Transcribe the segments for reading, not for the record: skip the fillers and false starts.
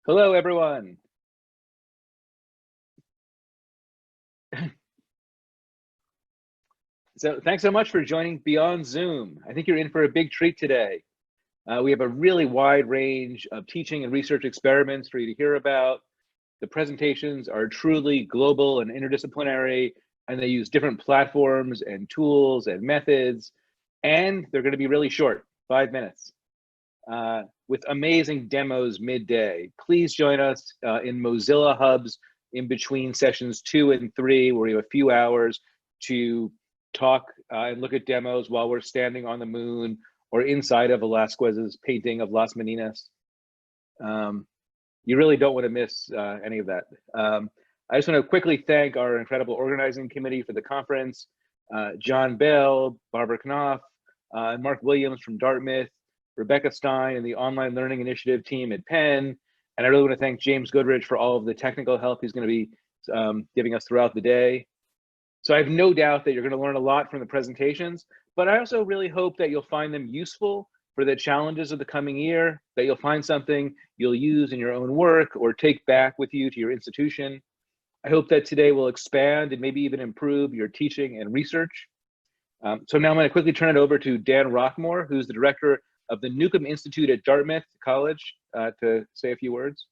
Hello, everyone. So thanks so much for joining Beyond Zoom. I think you're in for a big treat today. We have a really wide range of teaching and research experiments for you to hear about. The presentations are truly global and interdisciplinary, and they use different platforms and tools and methods, and they're going to be really short, 5 minutes, with amazing demos midday. Please join us in Mozilla Hubs in between sessions 2 and 3, where we have a few hours to talk and look at demos while we're standing on the moon or inside of Velázquez's painting of Las Meninas. You really don't want to miss any of that. I just want to quickly thank our incredible organizing committee for the conference, John Bell, Barbara Knopf, and Mark Williams from Dartmouth, Rebecca Stein and the Online Learning Initiative team at Penn. And I really want to thank James Goodrich for all of the technical help he's going to be giving us throughout the day. So I have no doubt that you're going to learn a lot from the presentations, but I also really hope that you'll find them useful for the challenges of the coming year, that you'll find something you'll use in your own work or take back with you to your institution. I hope that today will expand and maybe even improve your teaching and research. So now I'm going to quickly turn it over to Dan Rockmore, who's the director of the Newcomb Institute at Dartmouth College, to say a few words.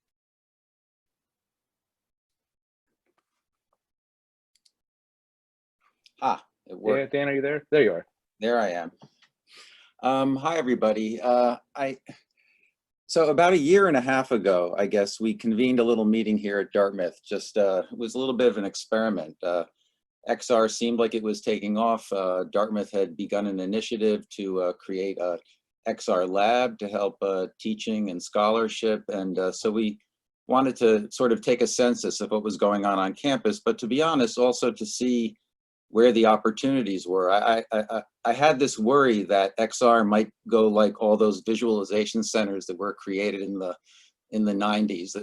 It worked. Dan, are you there? There you are. There I am. Hi, everybody. So about a year and a half ago, I guess, we convened a little meeting here at Dartmouth. Just it was a little bit of an experiment. XR seemed like it was taking off. Dartmouth had begun an initiative to create a XR lab to help teaching and scholarship. And so we wanted to sort of take a census of what was going on campus, but to be honest, also to see where the opportunities were. I had this worry that XR might go like all those visualization centers that were created in the 90s,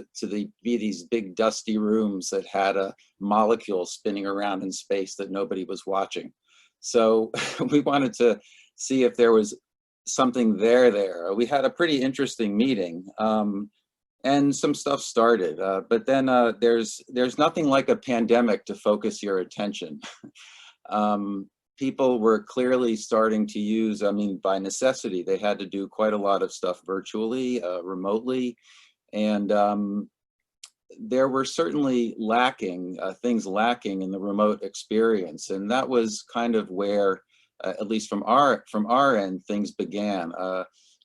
be these big dusty rooms that had a molecule spinning around in space that nobody was watching. So we wanted to see if there was something there. We had a pretty interesting meeting. And some stuff started, but then there's nothing like a pandemic to focus your attention. People were clearly starting to use, I mean, by necessity, they had to do quite a lot of stuff virtually, remotely, and there were certainly things lacking in the remote experience, and that was kind of where, at least from our end, things began.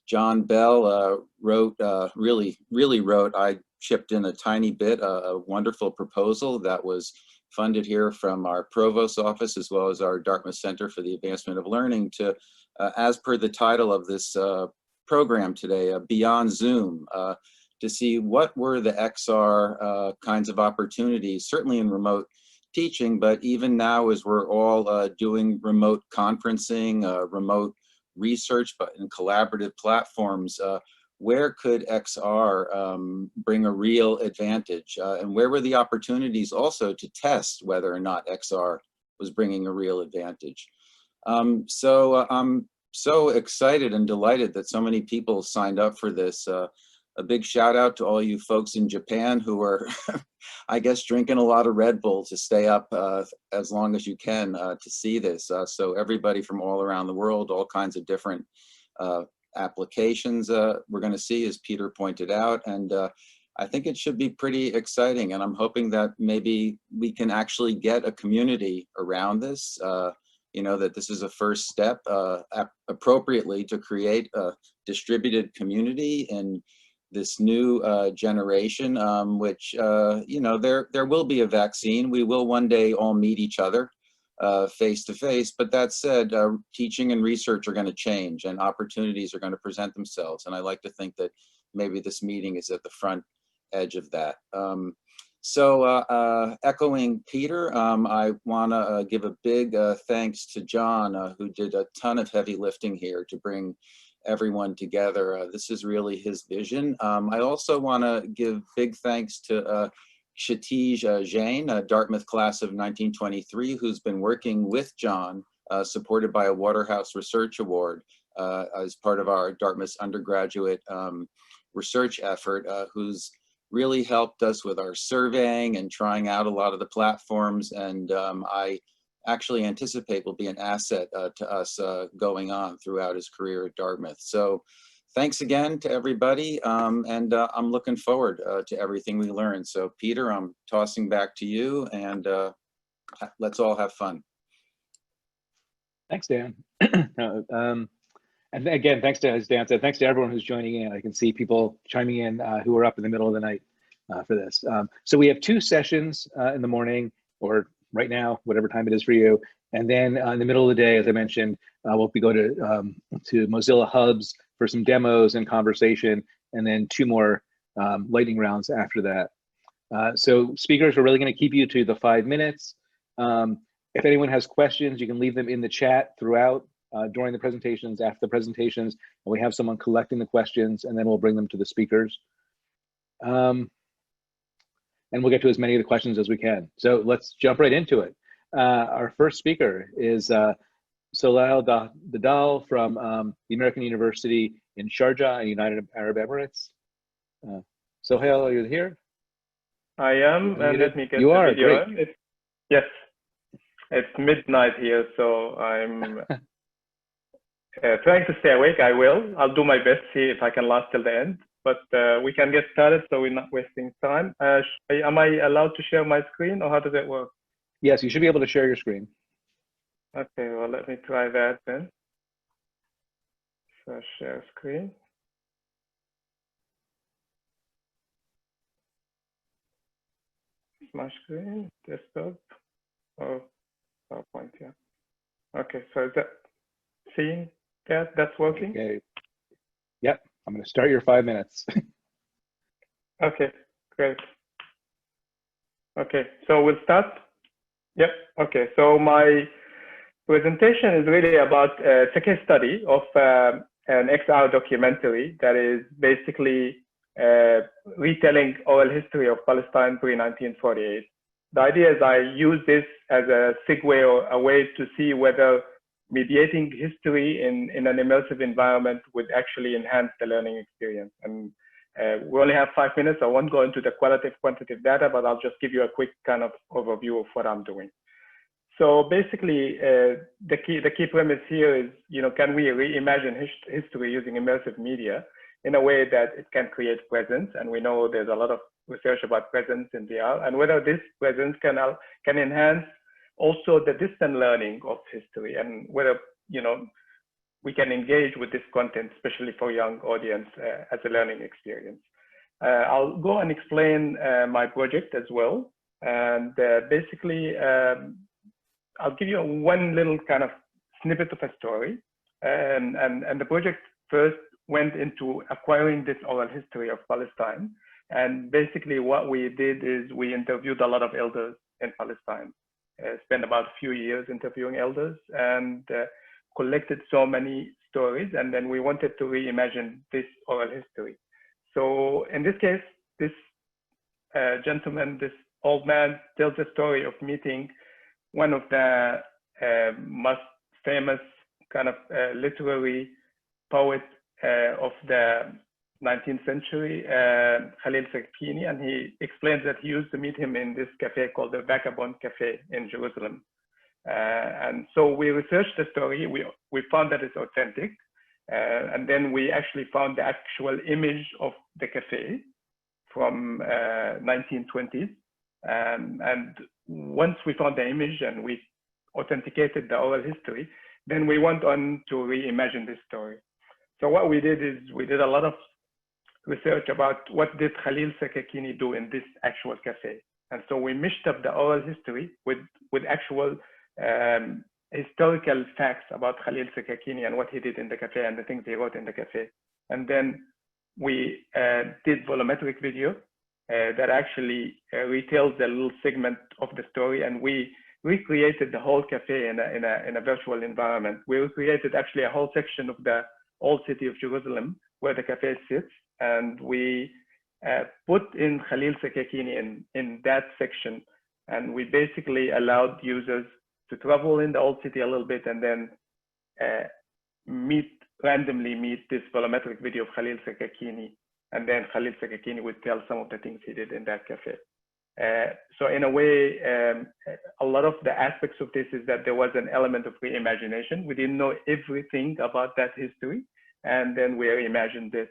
John Bell really wrote, I chipped in a tiny bit, a wonderful proposal that was funded here from our Provost's office, as well as our Dartmouth Center for the Advancement of Learning, to, as per the title of this program today, Beyond Zoom, to see what were the XR kinds of opportunities, certainly in remote teaching, but even now as we're all doing remote conferencing, remote research, but in collaborative platforms, where could XR bring a real advantage? And where were the opportunities also to test whether or not XR was bringing a real advantage? So I'm so excited and delighted that so many people signed up for this. A big shout out to all you folks in Japan who are, I guess, drinking a lot of Red Bull to stay up as long as you can to see this. So everybody from all around the world, all kinds of different applications we're going to see, as Peter pointed out. And I think it should be pretty exciting. And I'm hoping that maybe we can actually get a community around this, you know, that this is a first step appropriately to create a distributed community in this new generation, which, you know, there will be a vaccine. We will one day all meet each other face to face, but that said, teaching and research are going to change and opportunities are going to present themselves. And I like to think that maybe this meeting is at the front edge of that. So echoing Peter, I want to give a big thanks to John, who did a ton of heavy lifting here to bring everyone together. This is really his vision. I also want to give big thanks to Kshitij Jain, a Dartmouth class of 1923, who's been working with John, supported by a Waterhouse Research Award as part of our Dartmouth undergraduate research effort, who's really helped us with our surveying and trying out a lot of the platforms. And I actually anticipate will be an asset to us going on throughout his career at Dartmouth. So thanks again to everybody. And I'm looking forward to everything we learn. So Peter, I'm tossing back to you, and let's all have fun. Thanks, Dan. And again, thanks to, as Dan said, thanks to everyone who's joining in. I can see people chiming in who are up in the middle of the night for this. So we have 2 sessions in the morning, or right now, whatever time it is for you. And then in the middle of the day, as I mentioned, we'll go to Mozilla Hubs for some demos and conversation, and then 2 more lightning rounds after that. So speakers are really going to keep you to the 5 minutes. If anyone has questions, you can leave them in the chat throughout during the presentations, after the presentations, and we have someone collecting the questions, and then we'll bring them to the speakers. And we'll get to as many of the questions as we can. So let's jump right into it. Our first speaker is Sohail Dadal from the American University in Sharjah in United Arab Emirates. Sohail, are you here? I am, and let me get you the are, video. great. Yes, it's midnight here, so I'm trying to stay awake. I'll do my best, see if I can last till the end, but we can get started so we're not wasting time. Am I allowed to share my screen, or how does it work? Yes, you should be able to share your screen. Okay, well, let me try that then. So share screen. My screen, desktop, oh, PowerPoint, yeah. Okay, so is that seeing that's working? Okay. Yep, I'm going to start your 5 minutes. Okay, great. Okay, so we'll start. Yep, okay, so my presentation is really about it's a case study of an XR documentary that is basically retelling oral history of Palestine pre-1948. The idea is I use this as a segue or a way to see whether mediating history in an immersive environment would actually enhance the learning experience. And we only have 5 minutes. I won't go into the quantitative data, but I'll just give you a quick kind of overview of what I'm doing. So basically, the key premise here is, can we reimagine history using immersive media in a way that it can create presence? And we know there's a lot of research about presence in VR, and whether this presence can enhance also the distant learning of history, and whether we can engage with this content, especially for young audience, as a learning experience. I'll go and explain my project as well, and basically I'll give you one little kind of snippet of a story, and the project first went into acquiring this oral history of Palestine. And basically what we did is we interviewed a lot of elders in Palestine, spent about a few years interviewing elders, and collected so many stories. And then we wanted to reimagine this oral history. So in this case, this gentleman, this old man, tells a story of meeting one of the most famous kind of literary poet of the 19th century, Khalil Sakini, and he explains that he used to meet him in this cafe called the Vagabond Cafe in Jerusalem. And so we researched the story. We found that it's authentic, and then we actually found the actual image of the cafe from 1920s. And once we found the image and we authenticated the oral history, then we went on to reimagine this story. So what we did is we did a lot of research about what did Khalil Sakakini do in this actual cafe. And so we meshed up the oral history with actual historical facts about Khalil Sakakini and what he did in the cafe and the things he wrote in the cafe. And then we did volumetric video that actually retells a little segment of the story, and we recreated the whole cafe in a virtual environment. We recreated actually a whole section of the old city of Jerusalem where the cafe sits, and we put in Khalil Sakakini in that section, and we basically allowed users to travel in the old city a little bit and then randomly meet this volumetric video of Khalil Sakakini. and then Khalil Sakakini would tell some of the things he did in that cafe. So in a way, a lot of the aspects of this is that there was an element of reimagination. We didn't know everything about that history, and then we reimagined it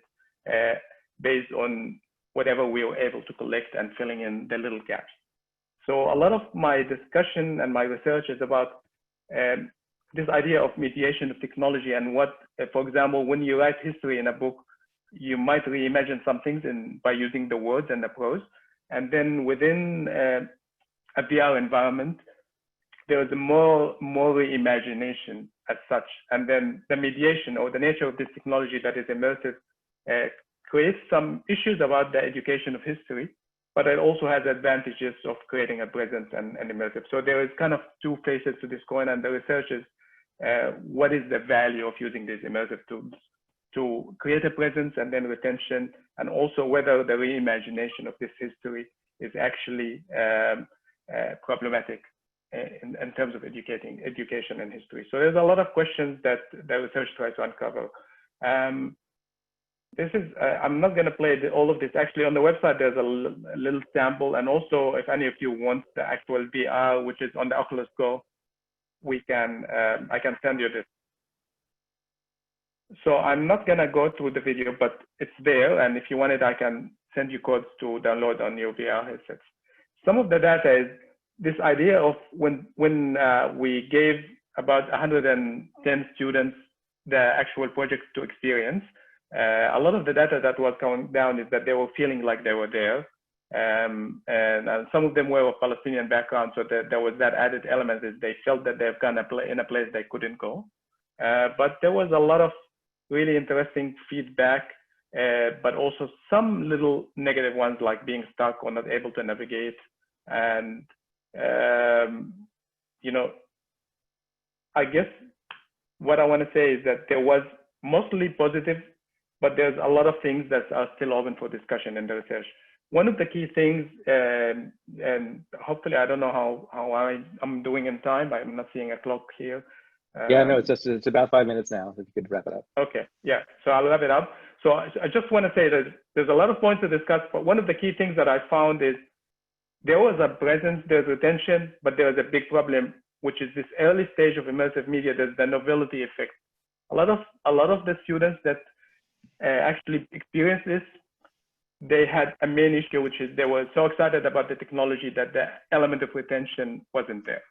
based on whatever we were able to collect and filling in the little gaps. So a lot of my discussion and my research is about this idea of mediation of technology and what, for example, when you write history in a book, you might reimagine some things by using the words and the prose. And then within a VR environment, there is more reimagination as such. And then the mediation or the nature of this technology that is immersive creates some issues about the education of history, but it also has advantages of creating a presence and immersive. So there is kind of two faces to this coin, and the research is what is the value of using these immersive tools to create a presence and then retention, and also whether the reimagination of this history is actually problematic in terms of education and history. So there's a lot of questions that the research tries to uncover. This is, I'm not going to play all of this. Actually, on the website, there's a little sample. And also, if any of you want the actual VR, which is on the Oculus Go, we can, I can send you this. So I'm not going to go through the video, but it's there. And if you want it, I can send you codes to download on your VR headsets. Some of the data is this idea of when we gave about 110 students the actual project to experience, a lot of the data that was coming down is that they were feeling like they were there. And some of them were of Palestinian background, so that there was that added element is they felt that they've gone in a place they couldn't go. But there was a lot of really interesting feedback, but also some little negative ones like being stuck or not able to navigate. And, you know, I guess what I want to say is that there was mostly positive, but there's a lot of things that are still open for discussion in the research. One of the key things, and hopefully I don't know how I'm doing in time. I'm not seeing a clock here. Yeah, no, it's about 5 minutes now. If you could wrap it up. Okay, yeah, so I'll wrap it up. So I just want to say that there's a lot of points to discuss, but one of the key things that I found is there was a presence, there's retention, but there's a big problem, which is this early stage of immersive media. There's the novelty effect. A lot of the students that actually experienced this, they had a main issue, which is they were so excited about the technology that the element of retention wasn't there.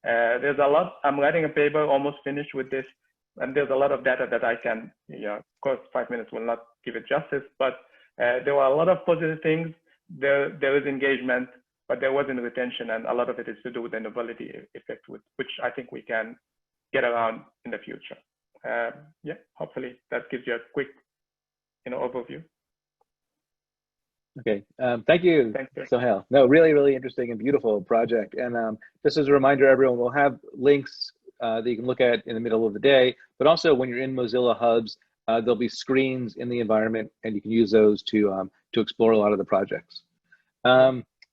There's a lot. I'm writing a paper, almost finished with this, and there's a lot of data that I can, of course, 5 minutes will not give it justice, but there were a lot of positive things. There is engagement, but there wasn't retention, and a lot of it is to do with the novelty effect, which I think we can get around in the future. Yeah, hopefully that gives you a quick, overview. Okay, thank you, Sohail. No, really, really interesting and beautiful project. And just as a reminder, everyone, we'll have links that you can look at in the middle of the day, but also when you're in Mozilla hubs, there'll be screens in the environment, and you can use those to explore a lot of the projects.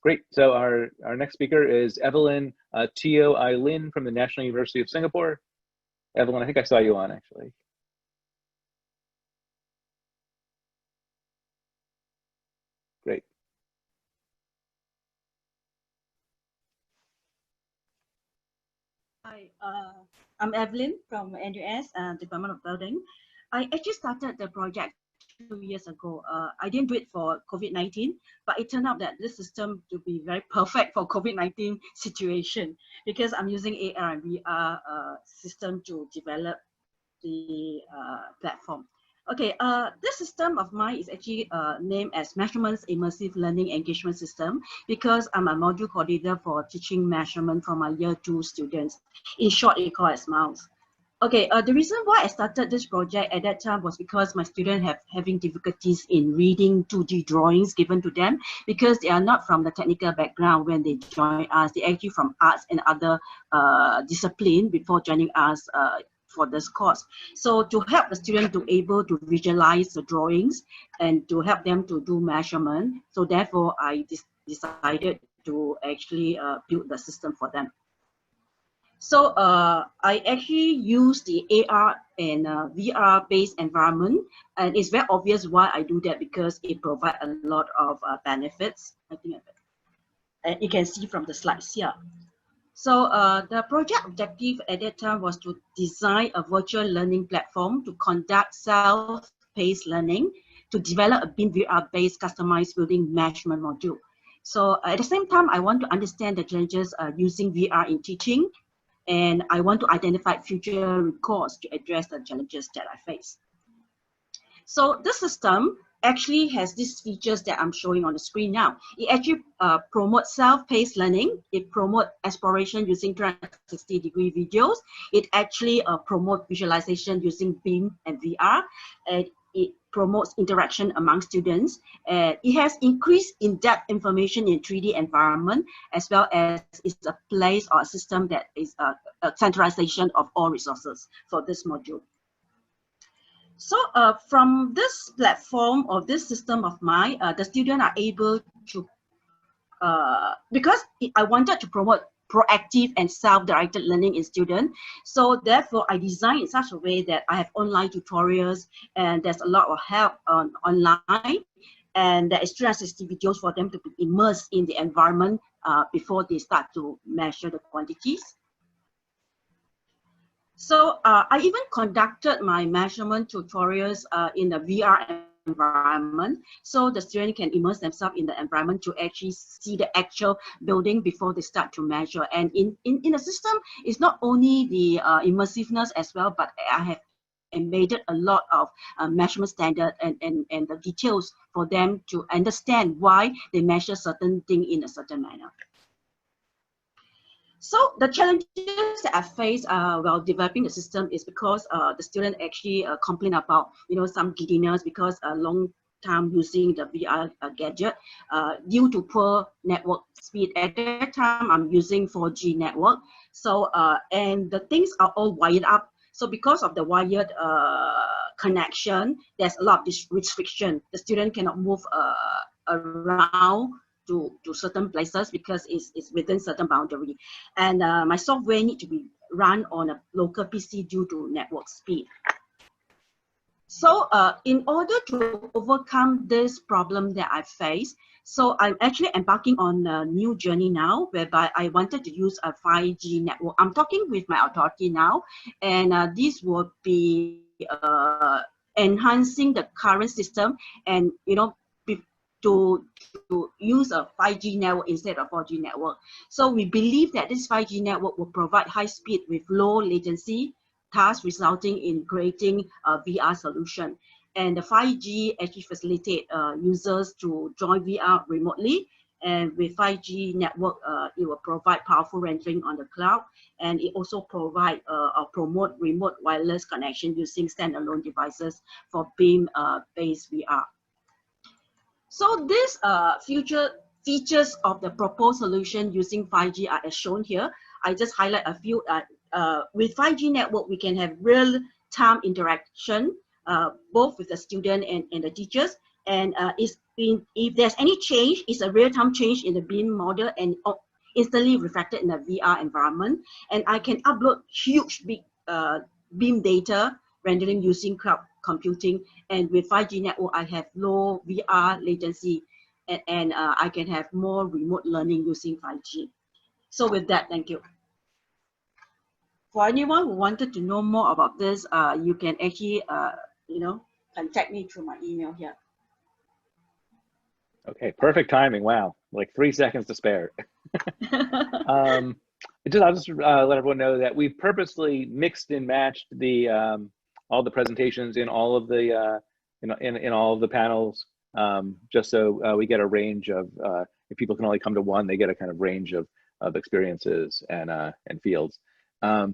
Great. So our next speaker is Evelyn Teo Ai Lin from the National University of Singapore. Evelyn, I think I saw you on actually. Great. Hi, I'm Evelyn from NUS, Department of Building. I actually started the project 2 years ago. I didn't do it for COVID-19, but it turned out that this system to be very perfect for COVID-19 situation because I'm using AR and VR system to develop the platform. Okay, this system of mine is actually named as Measurements Immersive Learning Engagement System because I'm a module coordinator for teaching measurement for my year 2 students. In short, it called as MOUS. Okay, the reason why I started this project at that time was because my students having difficulties in reading 2D drawings given to them because they are not from the technical background when they join us. They're actually from arts and other discipline before joining us for this course. So to help the student to able to visualize the drawings and to help them to do measurement, so therefore I decided to actually build the system for them. So I actually use the AR in a VR-based environment. And it's very obvious why I do that, because it provides a lot of benefits. I think you can see from the slides here. So the project objective at that time was to design a virtual learning platform to conduct self-paced learning, to develop a BIM VR-based customized building management module. So at the same time, I want to understand the challenges using VR in teaching, and I want to identify future recourse to address the challenges that I face. So this system actually has these features that I'm showing on the screen now. It actually promotes self-paced learning. It promotes exploration using 360-degree videos. It actually promotes visualization using BIM and VR. And it promotes interaction among students. It has increased in-depth information in 3D environment, as well as it's a place or a system that is a centralization of all resources for this module. So from this platform or this system of mine, the students are able to, because I wanted to promote proactive and self-directed learning in students, so therefore I designed in such a way that I have online tutorials, and there's a lot of help online, and there is 360 videos for them to be immersed in the environment before they start to measure the quantities. So I even conducted my measurement tutorials in the VR environment, so the student can immerse themselves in the environment to actually see the actual building before they start to measure. And in the system, it's not only the immersiveness as well, but I have embedded a lot of measurement standard and the details for them to understand why they measure certain thing in a certain manner. So the challenges that I face while developing the system is because the student actually complain about some giddiness because a long time using the VR gadget due to poor network speed. At that time, I'm using 4G network. So and the things are all wired up. So because of the wired connection, there's a lot of restriction. The student cannot move around to certain places because it's within certain boundary. And my software need to be run on a local PC due to network speed. So in order to overcome this problem that I face, so I'm actually embarking on a new journey now, whereby I wanted to use a 5G network. I'm talking with my authority now, and this will be enhancing the current system, and to use a 5G network instead of 4G network. So we believe that this 5G network will provide high speed with low latency, thus resulting in creating a VR solution. And the 5G actually facilitate users to join VR remotely. And with 5G network, it will provide powerful rendering on the cloud. And it also provide or promote remote wireless connection using standalone devices for BIM-based VR. So these future features of the proposed solution using 5G are as shown here. I just highlight a few. With 5G network, we can have real-time interaction, both with the student and the teachers. And if there's any change, it's a real-time change in the BIM model and instantly reflected in the VR environment. And I can upload huge big BIM data rendering using cloud computing, and with 5G network, I have low VR latency, and I can have more remote learning using 5G. So with that, thank you. For anyone who wanted to know more about this, you can actually, contact me through my email here. Okay, perfect timing. Wow, like 3 seconds to spare. I'll just let everyone know that we purposely mixed and matched the all the presentations in all of the in all of the panels, just so we get a range of if people can only come to one, they get a kind of range of experiences and fields. Yeah.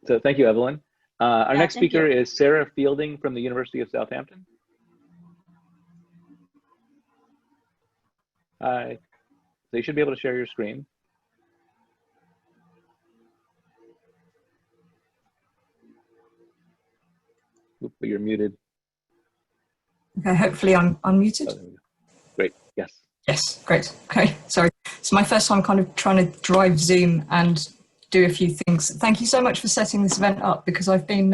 So thank you, Evelyn. Our next speaker is Sarah Fielding from the University of Southampton. Hi. So you should be able to share your screen. Oop, but you're muted. Okay, hopefully I'm unmuted. Oh, great, yes. Yes, great. Okay, sorry. It's my first time kind of trying to drive Zoom and do a few things. Thank you so much for setting this event up, because I've been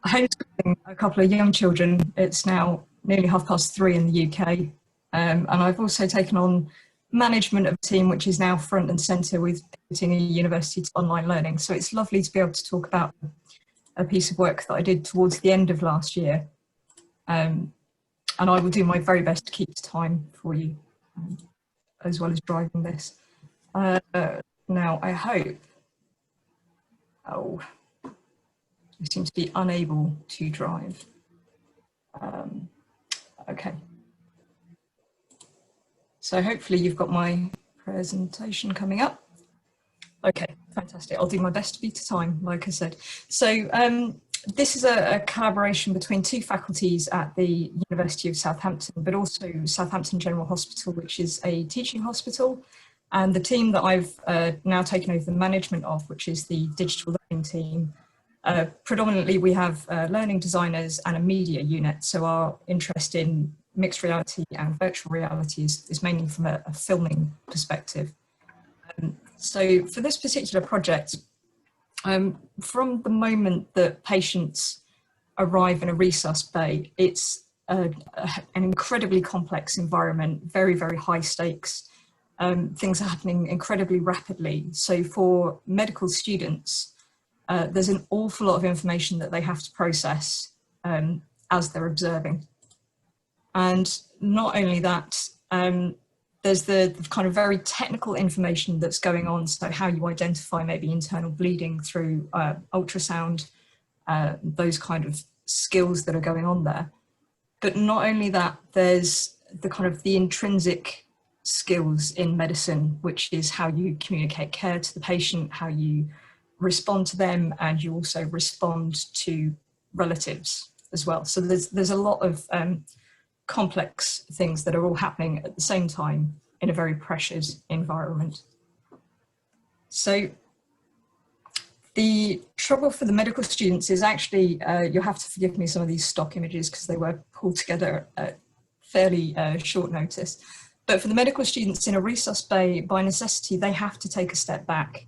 homeschooling a couple of young children. It's now nearly 3:30 in the UK. And I've also taken on management of a team which is now front and centre with pivoting a university to online learning. So it's lovely to be able to talk about a piece of work that I did towards the end of last year. And I will do my very best to keep to time for you, as well as driving this. Now, I hope, I seem to be unable to drive. Okay. So hopefully you've got my presentation coming up. Okay, fantastic. I'll do my best to be to time, like I said. So this is a collaboration between two faculties at the University of Southampton, but also Southampton General Hospital, which is a teaching hospital, and the team that I've now taken over the management of, which is the digital learning team. Predominantly, we have learning designers and a media unit. So our interest in mixed reality and virtual reality is mainly from a filming perspective. So for this particular project, from the moment that patients arrive in a resus bay, it's an incredibly complex environment, very, very high stakes. Things are happening incredibly rapidly. So for medical students, there's an awful lot of information that they have to process as they're observing. And not only that, there's the kind of very technical information that's going on. So how you identify maybe internal bleeding through ultrasound, those kind of skills that are going on there. But not only that, there's the kind of the intrinsic skills in medicine, which is how you communicate care to the patient, how you respond to them, and you also respond to relatives as well. So there's a lot of complex things that are all happening at the same time in a very pressured environment. So the trouble for the medical students is actually, you'll have to forgive me some of these stock images because they were pulled together at fairly short notice. But for the medical students in a resus bay, by necessity, they have to take a step back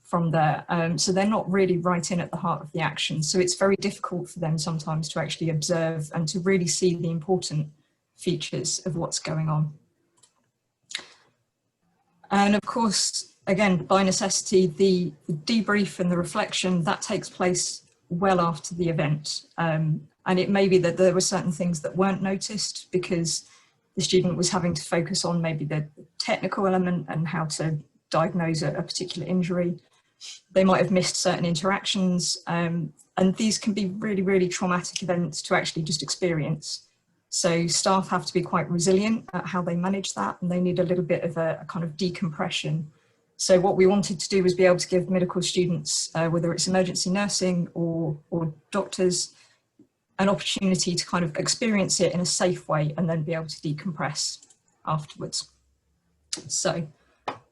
from there. So they're not really right in at the heart of the action. So it's very difficult for them sometimes to actually observe and to really see the important features of what's going on. And of course, again, by necessity, the debrief and the reflection, that takes place well after the event. And it may be that there were certain things that weren't noticed because the student was having to focus on maybe the technical element and how to diagnose a particular injury. They might have missed certain interactions, and these can be really, really traumatic events to actually just experience. So staff have to be quite resilient at how they manage that, and they need a little bit of a kind of decompression. So what we wanted to do was be able to give medical students, whether it's emergency nursing or doctors, an opportunity to kind of experience it in a safe way and then be able to decompress afterwards. So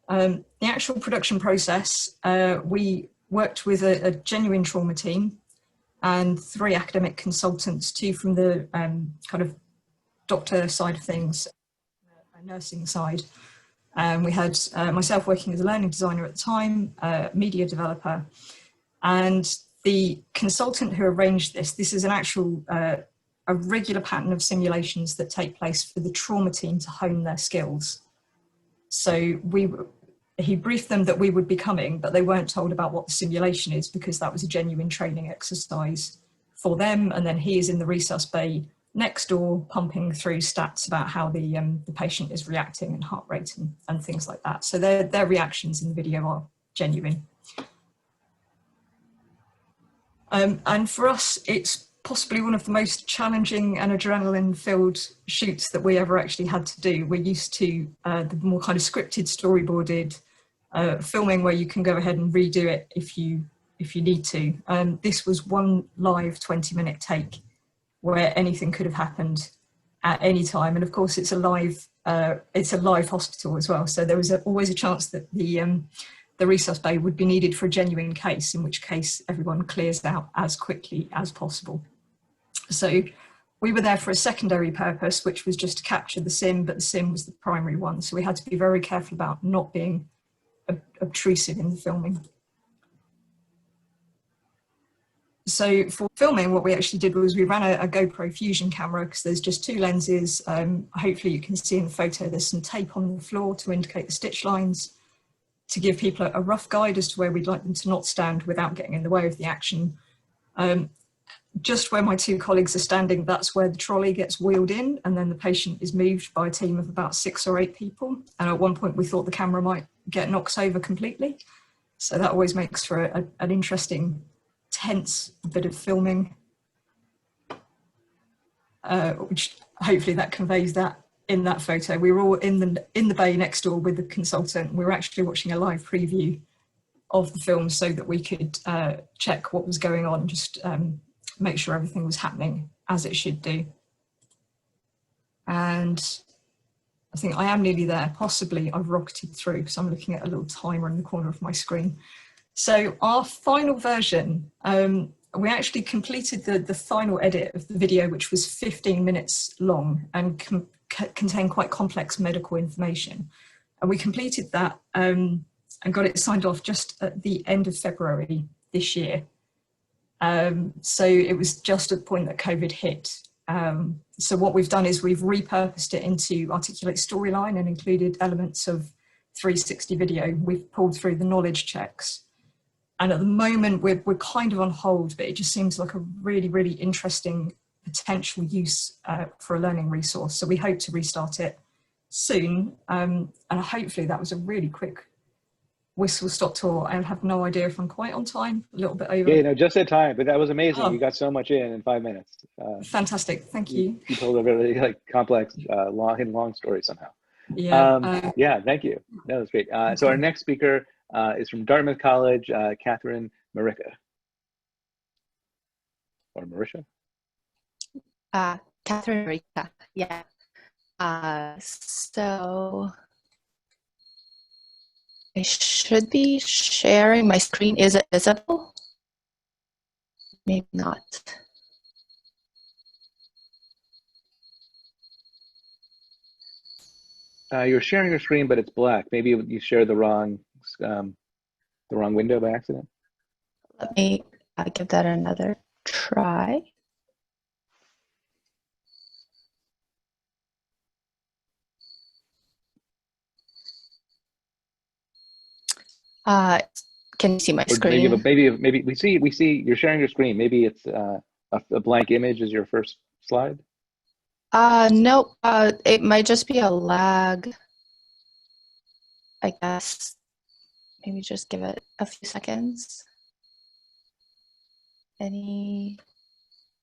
the actual production process, we worked with a genuine trauma team and 3 academic consultants, 2 from the kind of doctor side of things, nursing side. We had myself working as a learning designer at the time, media developer, and the consultant who arranged this is an actual, a regular pattern of simulations that take place for the trauma team to hone their skills. So he briefed them that we would be coming, but they weren't told about what the simulation is because that was a genuine training exercise for them. And then he is in the resus bay next door pumping through stats about how the patient is reacting and heart rate and things like that. So their reactions in the video are genuine. And for us, it's possibly one of the most challenging and adrenaline-filled shoots that we ever actually had to do. We're used to the more kind of scripted, storyboarded filming where you can go ahead and redo it if you need to. This was one live 20-minute take where anything could have happened at any time. And of course, it's a live hospital as well. So there was always a chance that the resus bay would be needed for a genuine case, in which case everyone clears out as quickly as possible. So we were there for a secondary purpose, which was just to capture the sim, but the sim was the primary one. So we had to be very careful about not being obtrusive in the filming. So for filming, what we actually did was we ran a GoPro Fusion camera, because there's just 2 lenses. Hopefully you can see in the photo there's some tape on the floor to indicate the stitch lines, to give people a rough guide as to where we'd like them to not stand without getting in the way of the action. Just where my 2 colleagues are standing, that's where the trolley gets wheeled in, and then the patient is moved by a team of about 6 or 8 people. And at one point we thought the camera might get knocked over completely. So that always makes for an interesting, tense bit of filming, which hopefully that conveys that in that photo. We were all in the bay next door with the consultant. We were actually watching a live preview of the film so that we could check what was going on, just make sure everything was happening as it should do. And I think I am nearly there. Possibly I've rocketed through, because I'm looking at a little timer in the corner of my screen. So our final version, we actually completed the final edit of the video, which was 15 minutes long and contained quite complex medical information. And we completed that and got it signed off just at the end of February this year. So it was just at the point that COVID hit. So what we've done is we've repurposed it into Articulate Storyline and included elements of 360 video. We've pulled through the knowledge checks. And at the moment, we're kind of on hold, but it just seems like a really, really interesting potential use for a learning resource. So we hope to restart it soon. And hopefully that was a really quick whistle-stop tour. I have no idea if I'm quite on time, a little bit over. Yeah, no, just at time, but that was amazing. Oh. You got so much in 5 minutes. Fantastic, thank you. You told a really complex, long story somehow. Yeah, yeah, thank you. That was great. So our next speaker is from Dartmouth College, Catherine Marica. Or Marisha? Catherine Marica, yeah. So I should be sharing my screen. Is it visible? Maybe not. You're sharing your screen, but it's black. Maybe you shared the wrong window by accident. Let me give that another try. Can you see my screen? Maybe we see you're sharing your screen. Maybe it's a blank image is your first slide. No, it might just be a lag, I guess. Maybe just give it a few seconds.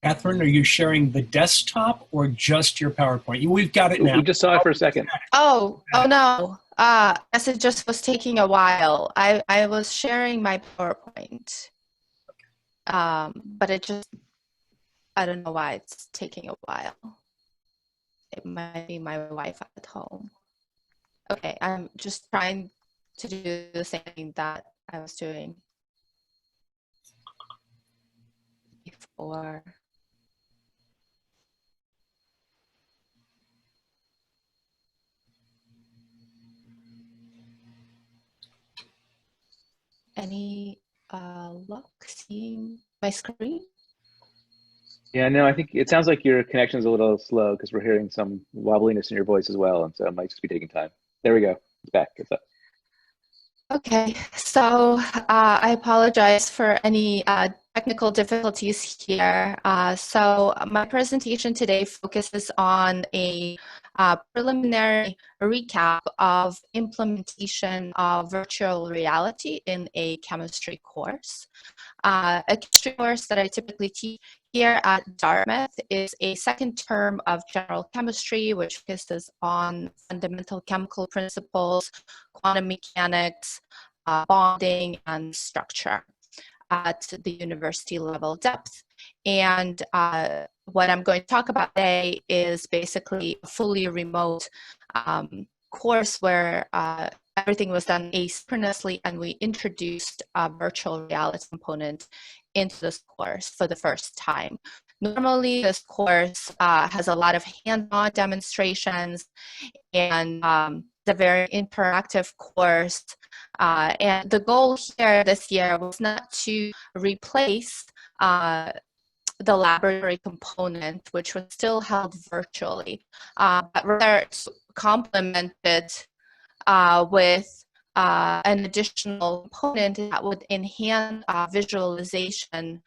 Catherine, are you sharing the desktop or just your PowerPoint? We've got it now. We just saw it for a second. Oh no. Yes, it just was taking a while. I was sharing my PowerPoint. But I don't know why it's taking a while. It might be my Wi-Fi at home. Okay, I'm just trying to do the same thing that I was doing before. Any luck seeing my screen? Yeah, no, I think it sounds like your connection's a little slow because we're hearing some wobbliness in your voice as well, and so it might just be taking time. There we go. It's back. It's up. Okay, so I apologize for any technical difficulties here. So my presentation today focuses on a preliminary recap of implementation of virtual reality in a chemistry course. A chemistry course that I typically teach here at Dartmouth is a second term of general chemistry, which focuses on fundamental chemical principles, quantum mechanics, bonding, and structure at the university level depth. And what I'm going to talk about today is basically a fully remote course where everything was done asynchronously, and we introduced a virtual reality component into this course for the first time. Normally, this course has a lot of hands-on demonstrations, and it's a very interactive course. And the goal here this year was not to replace the laboratory component, which was still held virtually, but rather complement it with an additional component that would enhance visualization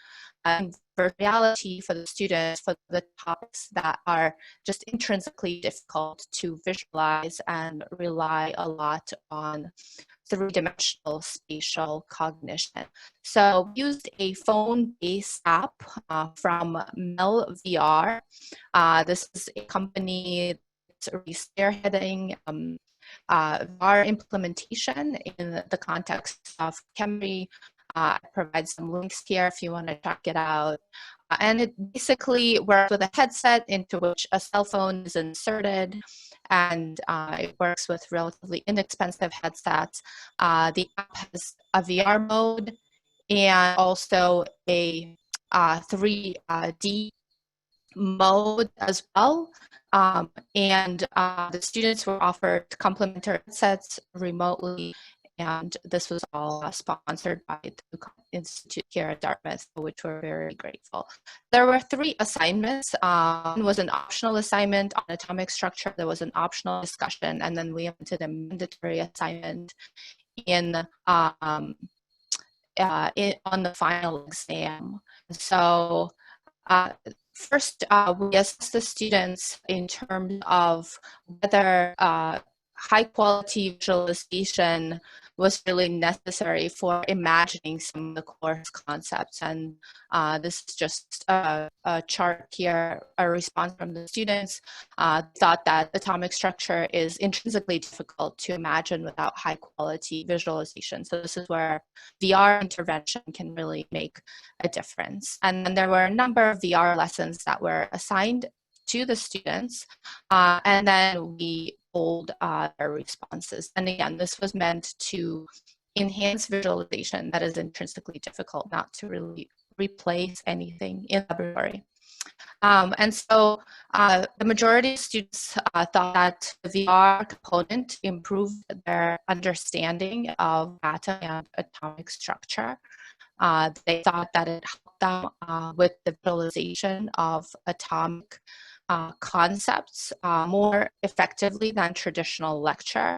and reality for the students for the topics that are just intrinsically difficult to visualize and rely a lot on three-dimensional spatial cognition. So we used a phone-based app from MEL VR. This is a company that's really spearheading VR implementation in the context of chemistry. I provide some links here if you want to check it out. And it basically works with a headset into which a cell phone is inserted, and it works with relatively inexpensive headsets. The app has a VR mode and also a 3D mode as well. And the students were offered complimentary headsets remotely, and this was all sponsored by the institute here at Dartmouth, for which we're very grateful. There were 3 assignments. One was an optional assignment on atomic structure. There was an optional discussion, and then we went to the mandatory assignment on the final exam. So first, we assessed the students in terms of whether high quality visualization was really necessary for imagining some of the course concepts. And this is just a chart here, a response from the students. Thought that atomic structure is intrinsically difficult to imagine without high quality visualization. So this is where VR intervention can really make a difference. And then there were a number of VR lessons that were assigned to the students, and then we polled their responses. And again, this was meant to enhance visualization that is intrinsically difficult, not to really replace anything in the laboratory. And so the majority of students thought that the VR component improved their understanding of atom and atomic structure. They thought that it helped them with the visualization of atomic concepts more effectively than traditional lecture.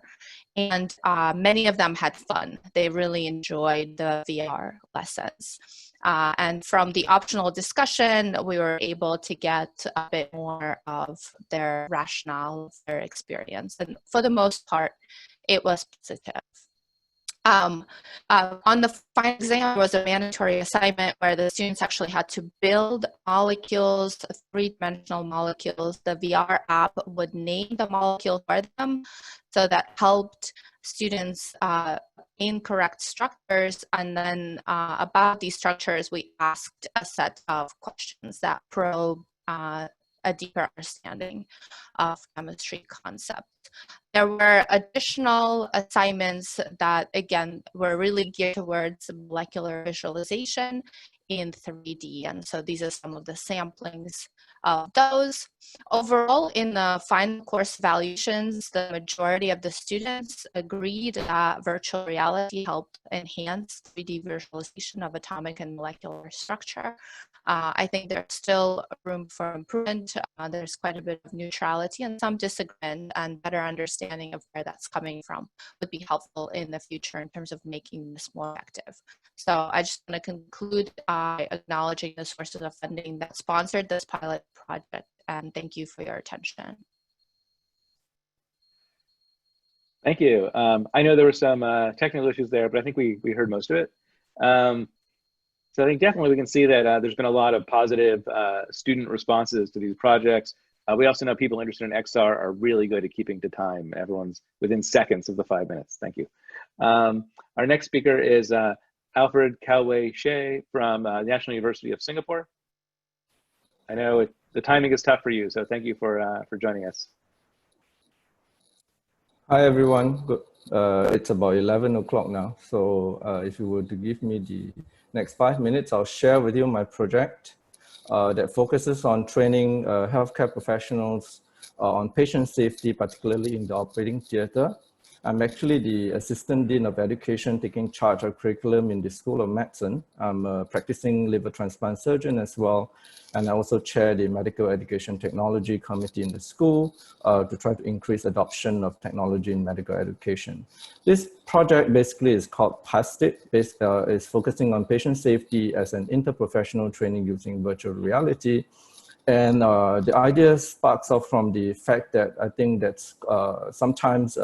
And many of them had fun. They really enjoyed the VR lessons. And from the optional discussion, we were able to get a bit more of their rationale, their experience. And for the most part, it was positive. On the final exam was a mandatory assignment where the students actually had to build molecules, 3-dimensional molecules. The VR app would name the molecule for them, so that helped students gain correct structures. And then about these structures, we asked a set of questions that probe a deeper understanding of chemistry concepts. There were additional assignments that, again, were really geared towards molecular visualization in 3D. And so these are some of the samplings of those. Overall, in the final course evaluations, the majority of the students agreed that virtual reality helped enhance 3D visualization of atomic and molecular structure. I think there's still room for improvement. There's quite a bit of neutrality and some disagreement, and better understanding of where that's coming from would be helpful in the future in terms of making this more effective. So I just want to conclude by acknowledging the sources of funding that sponsored this pilot project, and thank you for your attention. Thank you. I know there were some technical issues there, but I think we heard most of it. So I think definitely we can see that there's been a lot of positive student responses to these projects. We also know people interested in XR are really good at keeping to time. Everyone's within seconds of the 5 minutes. Thank you. Our next speaker is Alfred Coway Shea from the National University of Singapore. I know the timing is tough for you, so thank you for joining us. Hi everyone. Good. It's about 11 o'clock now. So if you were to give me the next 5 minutes, I'll share with you my project that focuses on training healthcare professionals on patient safety, particularly in the operating theater. I'm actually the Assistant Dean of Education taking charge of curriculum in the School of Medicine. I'm a practicing liver transplant surgeon as well. And I also chair the Medical Education Technology Committee in the school to try to increase adoption of technology in medical education. This project basically is called PASTIT, is focusing on patient safety as an interprofessional training using virtual reality. And the idea sparks off from the fact that I think that sometimes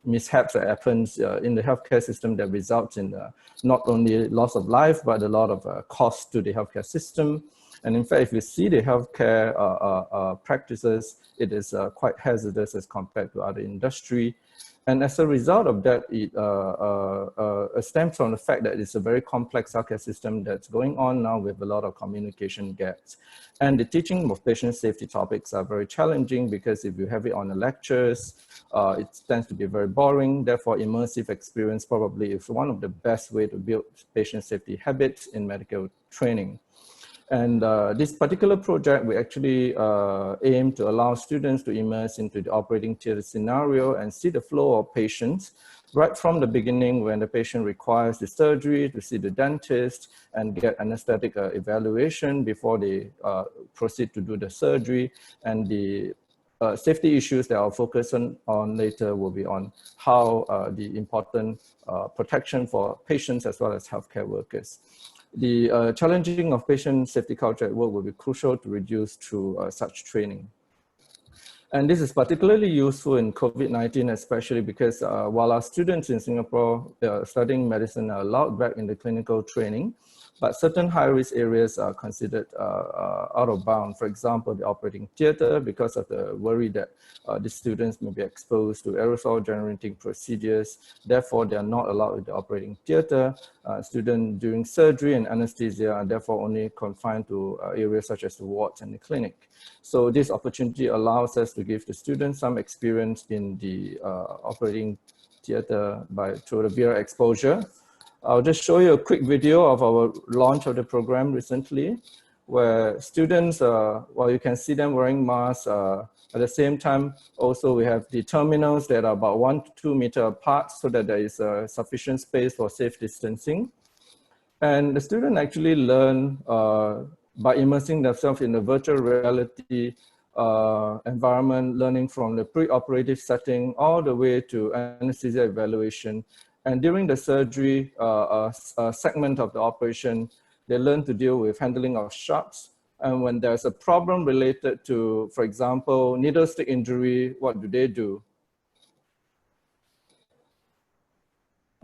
mishaps that happens in the healthcare system that results in not only loss of life, but a lot of cost to the healthcare system. And in fact, if you see the healthcare practices, it is quite hazardous as compared to other industry. And as a result of that, it stems from the fact that it's a very complex healthcare system that's going on now with a lot of communication gaps. And the teaching of patient safety topics are very challenging because if you have it on the lectures, it tends to be very boring. Therefore, immersive experience probably is one of the best way to build patient safety habits in medical training. And this particular project, we actually aim to allow students to immerse into the operating theater scenario and see the flow of patients right from the beginning when the patient requires the surgery, to see the dentist and get anesthetic evaluation before they proceed to do the surgery. And the safety issues that I'll focus on later will be on how the important protection for patients as well as healthcare workers. The challenging of patient safety culture at work will be crucial to reduce through such training. And this is particularly useful in COVID-19, especially because while our students in Singapore studying medicine are allowed back in the clinical training, but certain high-risk areas are considered out of bound. For example, the operating theater, because of the worry that the students may be exposed to aerosol generating procedures. Therefore, they are not allowed in the operating theater. Students during surgery and anesthesia are therefore only confined to areas such as the wards and the clinic. So this opportunity allows us to give the students some experience in the operating theater through the VR exposure. I'll just show you a quick video of our launch of the program recently, where students, well, you can see them wearing masks. At the same time, also we have the terminals that are about 1 to 2 meters apart so that there is sufficient space for safe distancing. And the students actually learn by immersing themselves in the virtual reality environment, learning from the pre-operative setting all the way to anesthesia evaluation. And during the surgery segment of the operation, they learn to deal with handling of shocks. And when there's a problem related to, for example, needle stick injury, what do they do?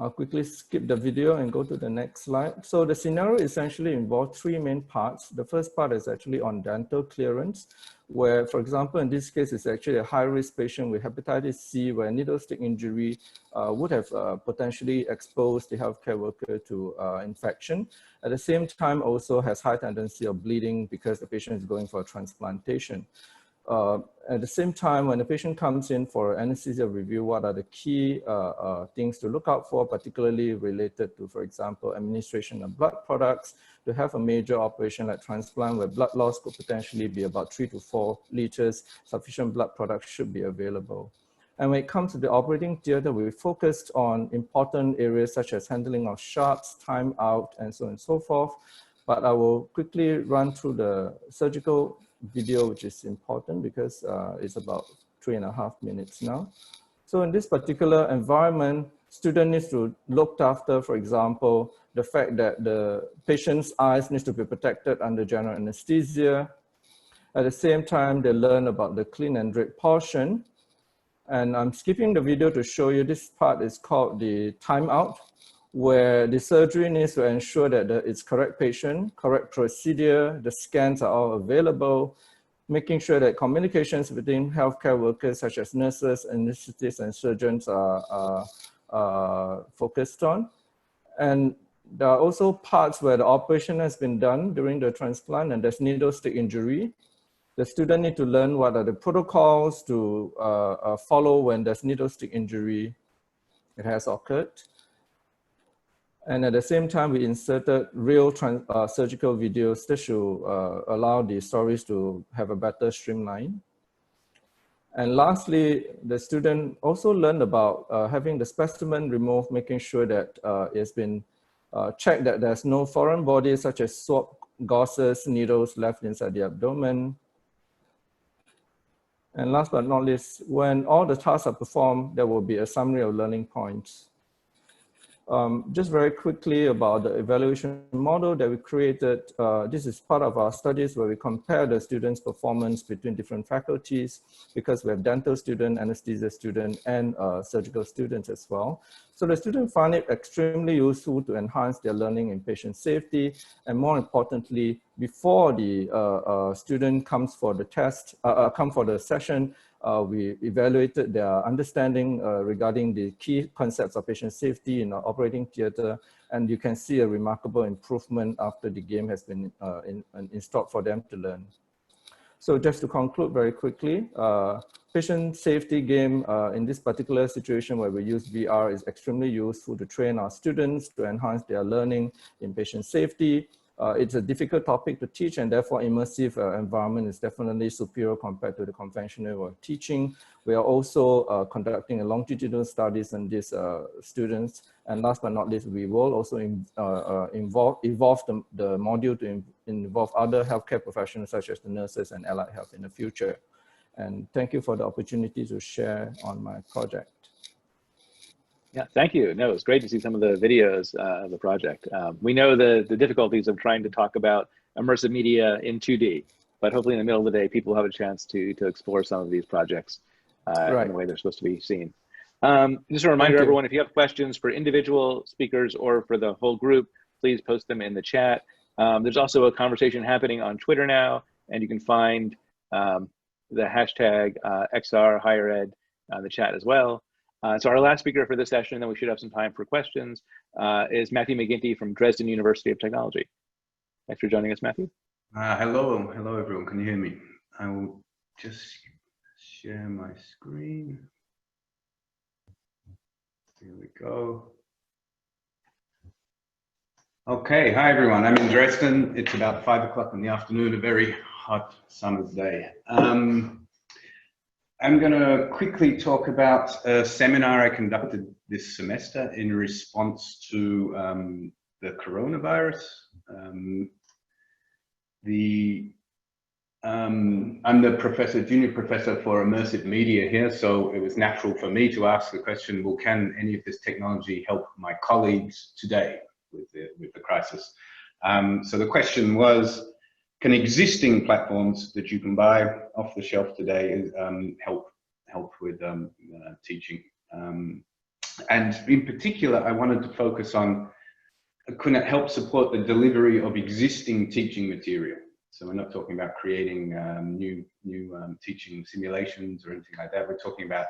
I'll quickly skip the video and go to the next slide. So the scenario essentially involves 3 main parts. The first part is actually on dental clearance, where, for example, in this case, it's actually a high-risk patient with hepatitis C, where needle stick injury would have potentially exposed the healthcare worker to infection. At the same time, also has high tendency of bleeding because the patient is going for a transplantation. At the same time, when the patient comes in for anesthesia review, what are the key things to look out for, particularly related to, for example, administration of blood products, to have a major operation like transplant where blood loss could potentially be about 3 to 4 liters, sufficient blood products should be available. And when it comes to the operating theater, we focused on important areas such as handling of shots, time out, and so on and so forth. But I will quickly run through the surgical video, which is important because it's about 3.5 minutes now. So in this particular environment, student needs to look after, for example, the fact that the patient's eyes needs to be protected under general anesthesia. At the same time, they learn about the clean and drape portion. And I'm skipping the video to show you this part is called the timeout, where the surgery needs to ensure that it's correct patient, correct procedure, the scans are all available, making sure that communications between healthcare workers such as nurses, anesthetists, and surgeons are focused on. And there are also parts where the operation has been done during the transplant and there's needle stick injury. The student need to learn what are the protocols to follow when there's needle stick injury it has occurred. And at the same time, we inserted real surgical videos that should allow the stories to have a better streamline. And lastly, the student also learned about having the specimen removed, making sure that it's been checked that there's no foreign bodies such as swab, gauzes, needles left inside the abdomen. And last but not least, when all the tasks are performed, there will be a summary of learning points. Just very quickly about the evaluation model that we created. This is part of our studies where we compare the students' performance between different faculties, because we have dental student, anesthesia student, and surgical students as well. So the students find it extremely useful to enhance their learning in patient safety, and more importantly, before the student comes for the test, come for the session, we evaluated their understanding regarding the key concepts of patient safety in our operating theater, and you can see a remarkable improvement after the game has been installed for them to learn. So just to conclude very quickly, patient safety game in this particular situation where we use VR is extremely useful to train our students to enhance their learning in patient safety. It's a difficult topic to teach, and therefore immersive environment is definitely superior compared to the conventional teaching. We are also conducting a longitudinal studies on these students. And last but not least, we will also evolve the module to involve other healthcare professionals such as the nurses and allied health in the future. And thank you for the opportunity to share on my project. Yeah, thank you. No, it's great to see some of the videos of the project. We know the difficulties of trying to talk about immersive media in 2D, but hopefully in the middle of the day, people have a chance to explore some of these projects in the way they're supposed to be seen. Just a reminder, everyone, if you have questions for individual speakers or for the whole group, please post them in the chat. There's also a conversation happening on Twitter now, and you can find the hashtag XRHigherEd in the chat as well. So our last speaker for this session, and then we should have some time for questions, is Matthew McGinty from Dresden University of Technology. Thanks for joining us, Matthew. Hello everyone, can you hear me? I will just share my screen. Here we go. Okay, hi everyone, I'm in Dresden. It's about 5 o'clock in the afternoon, a very hot summer's day. I'm going to quickly talk about a seminar I conducted this semester in response to the coronavirus. I'm the junior professor for immersive media here, so it was natural for me to ask the question, well, can any of this technology help my colleagues today with the crisis? So the question was, can existing platforms that you can buy off the shelf today help with teaching? And in particular, I wanted to focus on, can it help support the delivery of existing teaching material? So we're not talking about creating new teaching simulations or anything like that. We're talking about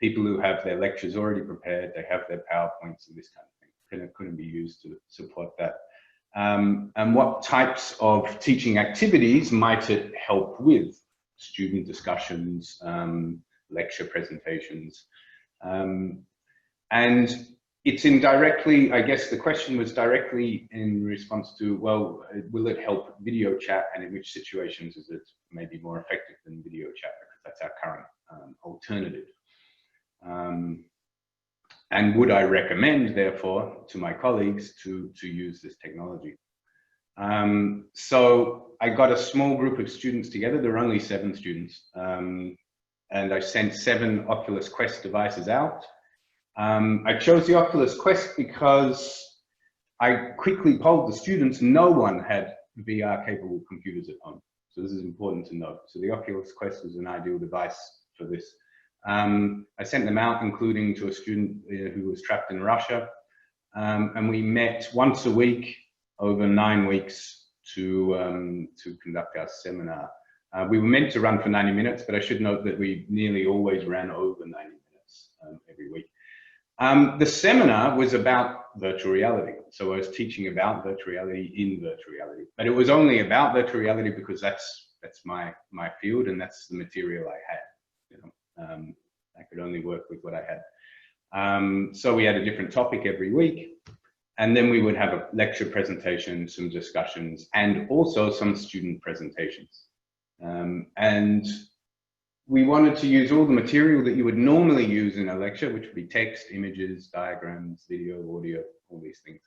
people who have their lectures already prepared, they have their PowerPoints and this kind of thing. Can it be used to support that? And what types of teaching activities might it help with? Student discussions, lecture presentations. And it's indirectly, I guess the question was directly in response to, well, will it help video chat, and in which situations is it maybe more effective than video chat, because that's our current alternative. And would I recommend, therefore, to my colleagues to use this technology? So I got a small group of students together. There were only 7 students. And I sent 7 Oculus Quest devices out. I chose the Oculus Quest because I quickly polled the students. No one had VR capable computers at home. So this is important to note. So the Oculus Quest was an ideal device for this. I sent them out, including to a student who was trapped in Russia. And we met once a week over 9 weeks to conduct our seminar. We were meant to run for 90 minutes, but I should note that we nearly always ran over 90 minutes every week. The seminar was about virtual reality. So I was teaching about virtual reality in virtual reality, but it was only about virtual reality because that's my field, and that's the material I had. You know, I could only work with what I had. So we had a different topic every week, and then we would have a lecture presentation, some discussions, and also some student presentations. And we wanted to use all the material that you would normally use in a lecture, which would be text, images, diagrams, video, audio, all these things.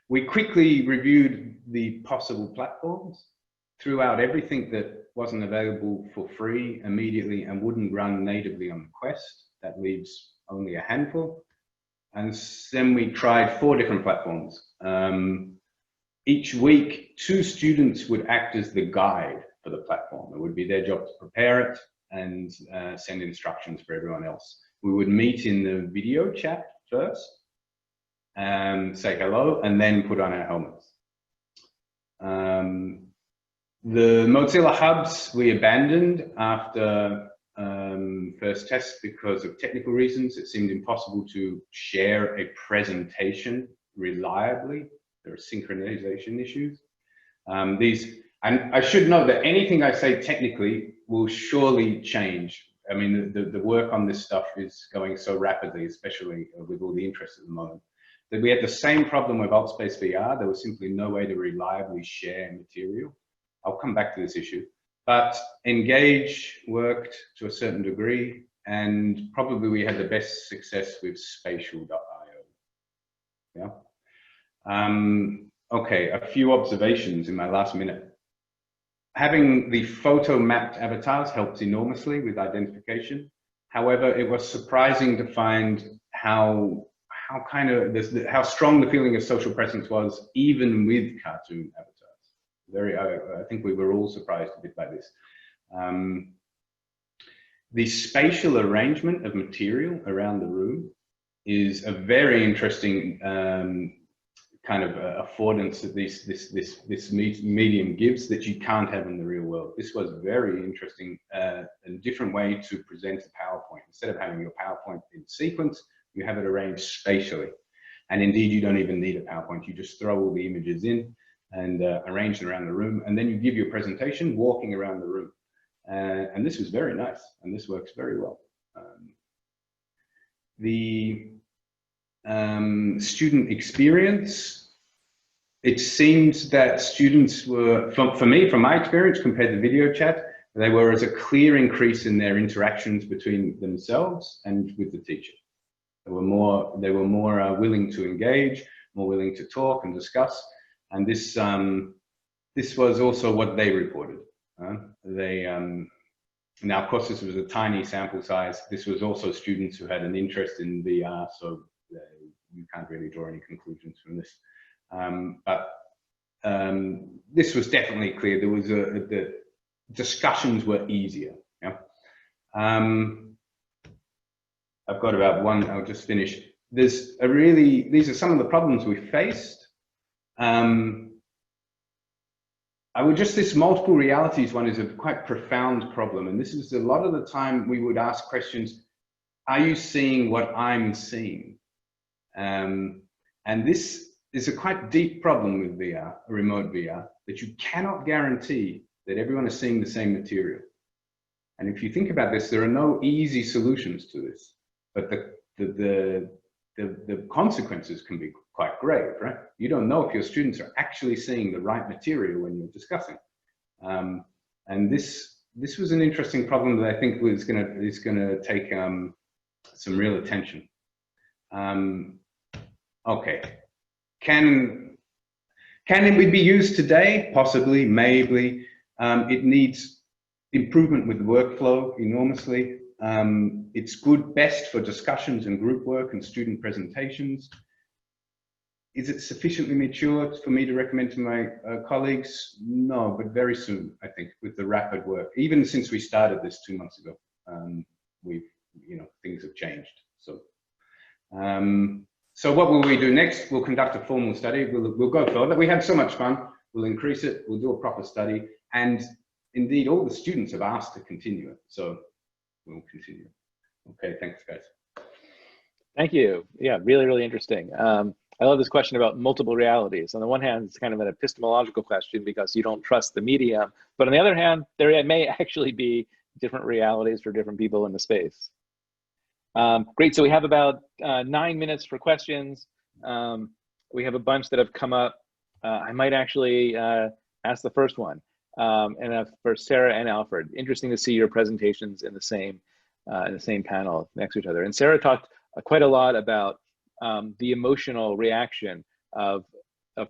We quickly reviewed the possible platforms, threw out everything that wasn't available for free immediately and wouldn't run natively on the Quest. That leaves only a handful. And then we tried 4 different platforms. Each week, 2 students would act as the guide for the platform. It would be their job to prepare it and send instructions for everyone else. We would meet in the video chat first, say hello, and then put on our helmets. The Mozilla hubs we abandoned after first test because of technical reasons. It seemed impossible to share a presentation reliably. There are synchronization issues. And I should note that anything I say technically will surely change. I mean, the work on this stuff is going so rapidly, especially with all the interest at the moment, that we had the same problem with AltSpace VR. There was simply no way to reliably share material. I'll come back to this issue. But Engage worked to a certain degree, and probably we had the best success with spatial.io. Yeah. Okay, a few observations in my last minute. Having the photo mapped avatars helped enormously with identification. However, it was surprising to find how strong the feeling of social presence was, even with cartoon avatars. I think we were all surprised a bit by this. The spatial arrangement of material around the room is a very interesting kind of affordance that this medium gives that you can't have in the real world. This was very interesting, a different way to present a PowerPoint. Instead of having your PowerPoint in sequence, you have it arranged spatially. And indeed, you don't even need a PowerPoint. You just throw all the images in and arrange them around the room. And then you give your presentation walking around the room. And this was very nice. And this works very well. The student experience, it seems that students were, for me, from my experience, compared to video chat, there was a clear increase in their interactions between themselves and with the teacher. They were more willing to engage, more willing to talk and discuss. And this was also what they reported. Now, of course, this was a tiny sample size. This was also students who had an interest in VR, so you can't really draw any conclusions from this. But this was definitely clear. There was the discussions were easier. Yeah. I've got about one. I'll just finish. These are some of the problems we faced. This multiple realities one is a quite profound problem. And this is a lot of the time we would ask questions, are you seeing what I'm seeing? And this is a quite deep problem with VR, remote VR, that you cannot guarantee that everyone is seeing the same material. And if you think about this, there are no easy solutions to this, but the consequences can be quite grave, right? You don't know if your students are actually seeing the right material when you're discussing. And this was an interesting problem that I think is gonna take some real attention. Okay, can it be used today? Possibly, maybe. It needs improvement with the workflow enormously. It's best for discussions and group work and student presentations. Is it sufficiently mature for me to recommend to my colleagues? No, but very soon, I think, with the rapid work. Even since we started this 2 months ago, things have changed. So what will we do next? We'll conduct a formal study. We'll go further. We had so much fun. We'll increase it. We'll do a proper study. And indeed, all the students have asked to continue it. So we'll continue. Okay, thanks, guys. Thank you. Yeah, really, really interesting. I love this question about multiple realities. On the one hand, it's kind of an epistemological question because you don't trust the medium. But on the other hand, there may actually be different realities for different people in the space. Great, so we have about 9 minutes for questions. We have a bunch that have come up. I might actually ask the first one. and for Sarah and Alfred. Interesting to see your presentations in the same panel next to each other. And Sarah talked quite a lot about the emotional reaction of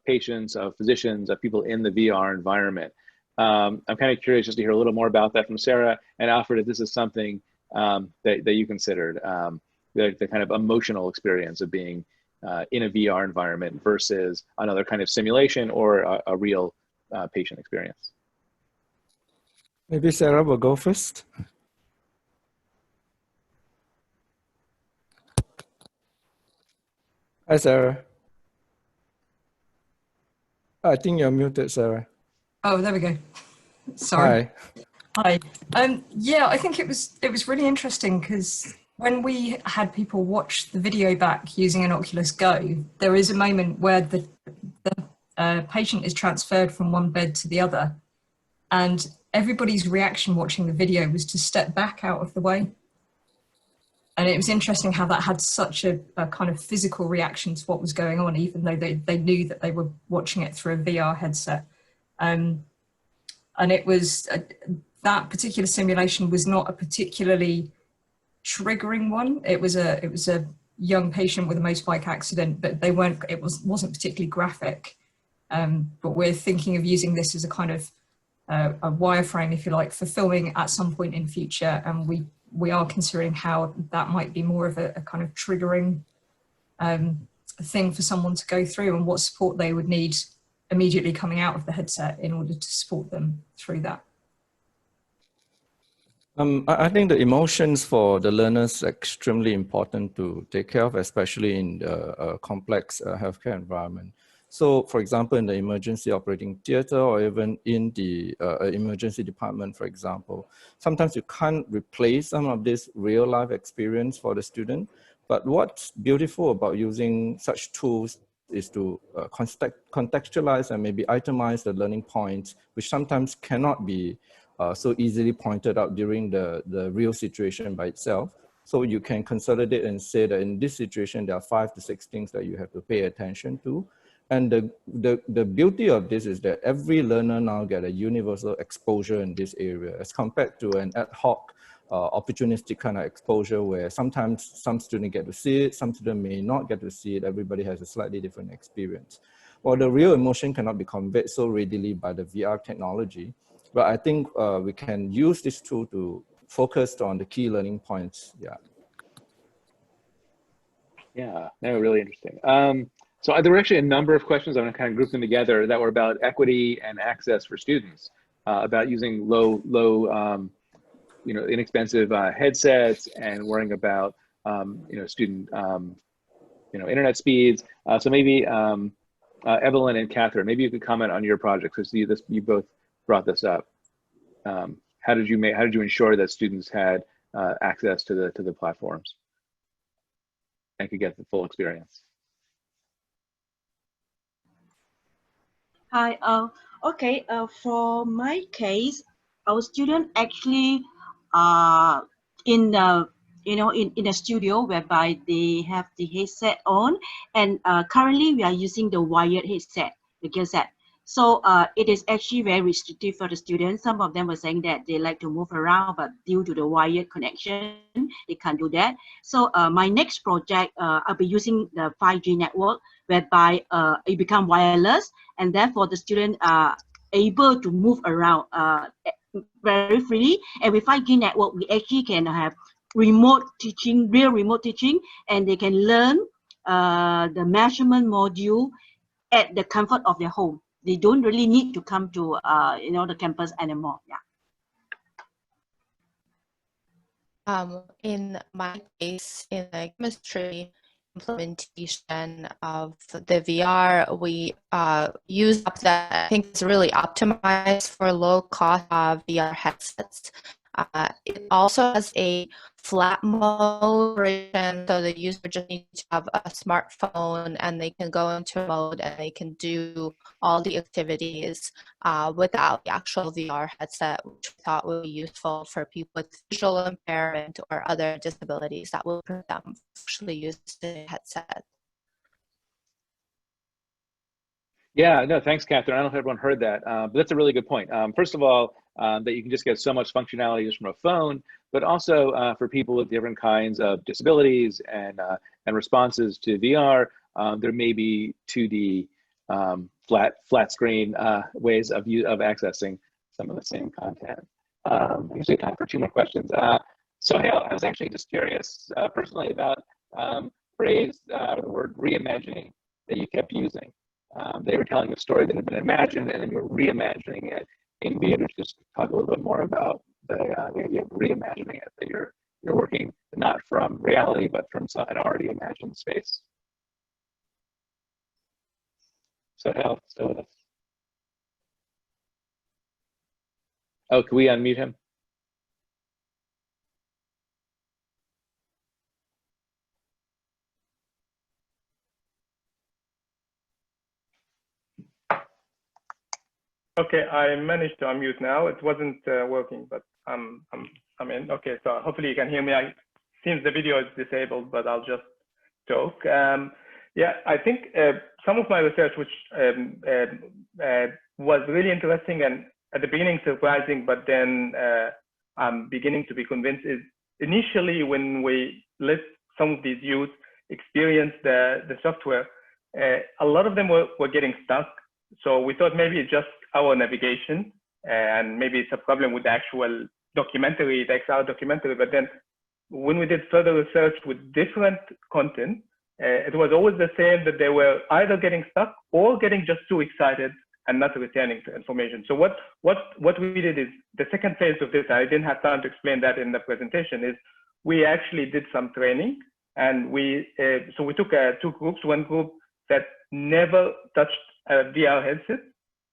patients, of physicians, of people in the VR environment. I'm kind of curious just to hear a little more about that from Sarah and Alfred, if this is something that you considered, the kind of emotional experience of being in a VR environment versus another kind of simulation or a real patient experience. Maybe Sarah will go first. Hi, Sarah. I think you're muted, Sarah. Oh, there we go. Sorry. Hi. Hi. Yeah, I think it was really interesting because when we had people watch the video back using an Oculus Go, there is a moment where the patient is transferred from one bed to the other, and everybody's reaction watching the video was to step back out of the way. And it was interesting how that had such a kind of physical reaction to what was going on, even though they knew that they were watching it through a VR headset. And it was, that particular simulation was not a particularly triggering one. It was a young patient with a motorbike accident, but it wasn't particularly graphic. But we're thinking of using this as a kind of a wireframe, if you like, for filming at some point in future. And we are considering how that might be more of a kind of triggering thing for someone to go through, and what support they would need immediately coming out of the headset in order to support them through that. I think the emotions for the learners are extremely important to take care of, especially in the complex healthcare environment. So, for example, in the emergency operating theater or even in the emergency department, for example, sometimes you can't replace some of this real life experience for the student. But what's beautiful about using such tools is to contextualize and maybe itemize the learning points, which sometimes cannot be so easily pointed out during the real situation by itself. So you can consolidate and say that in this situation, there are 5 to 6 things that you have to pay attention to. And the beauty of this is that every learner now get a universal exposure in this area as compared to an ad hoc, opportunistic kind of exposure where sometimes some students get to see it, some students may not get to see it. Everybody has a slightly different experience. Well, the real emotion cannot be conveyed so readily by the VR technology, but I think we can use this tool to focus on the key learning points. Yeah. Yeah, no, really interesting. So there were actually a number of questions. I'm going to kind of group them together that were about equity and access for students, about using low, inexpensive headsets, and worrying about, student, internet speeds. So maybe Evelyn and Catherine, maybe you could comment on your project. So you both brought this up. How did you ensure that students had access to the platforms and could get the full experience? Hi. Okay. For my case, our student actually in a studio whereby they have the headset on, and currently we are using the wired headset, the gearset. So it is actually very restrictive for the students. Some of them were saying that they like to move around, but due to the wired connection, they can't do that. So my next project, I'll be using the 5G network, whereby it become wireless, and therefore the students are able to move around very freely. And with 5G network, we actually can have remote teaching, real remote teaching, and they can learn the measurement module at the comfort of their home. They don't really need to come to the campus anymore. Yeah. In my case, in the chemistry implementation of the VR, we use apps that I think is really optimized for low-cost VR headsets. It also has a flat mode version, so the user just needs to have a smartphone and they can go into mode and they can do all the activities without the actual VR headset, which we thought would be useful for people with visual impairment or other disabilities that will prevent them from actually using the headset. Yeah, no, thanks, Catherine. I don't know if everyone heard that, but that's a really good point. First of all, that you can just get so much functionality just from a phone, but also for people with different kinds of disabilities and responses to VR, there may be 2D flat screen ways of accessing some of the same content. Usually time for 2 more questions. So Hale, I was actually just curious personally about phrase, the word reimagining that you kept using. They were telling a story that had been imagined, and then you were reimagining it. And maybe just talk a little bit more about the idea of reimagining it, that you're working not from reality, but from an already imagined space. So Hal, still with us? Oh, can we unmute him? Okay, I managed to unmute now. It wasn't working, but I'm in. Okay, so hopefully you can hear me. Seems the video is disabled, but I'll just talk. Yeah, I think some of my research, which was really interesting and at the beginning surprising, but then I'm beginning to be convinced, is initially when we let some of these youth experience the software, a lot of them were getting stuck. So we thought maybe it's just our navigation and maybe it's a problem with the actual documentary, the XR documentary. But then when we did further research with different content, it was always the same, that they were either getting stuck or getting just too excited and not returning to information. So what we did is the second phase of this, I didn't have time to explain that in the presentation, is we actually did some training. And so we took 2 groups, one group that never touched a VR headset,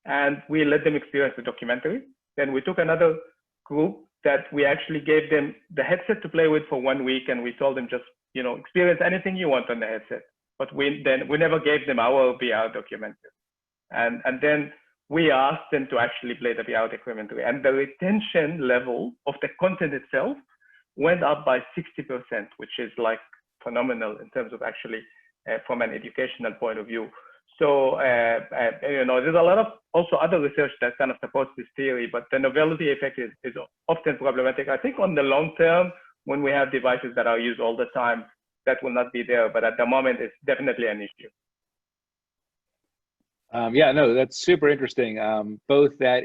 and we let them experience the documentary. Then we took another group that we actually gave them the headset to play with for 1 week, and we told them just, you know, experience anything you want on the headset. But we never gave them our VR documentary. And then we asked them to actually play the VR documentary, and the retention level of the content itself went up by 60%, which is like phenomenal in terms of actually from an educational point of view. So, you know, there's a lot of also other research that kind of supports this theory, but the novelty effect is often problematic. I think on the long term, when we have devices that are used all the time, that will not be there, but at the moment, it's definitely an issue. Yeah, no, that's super interesting. Both that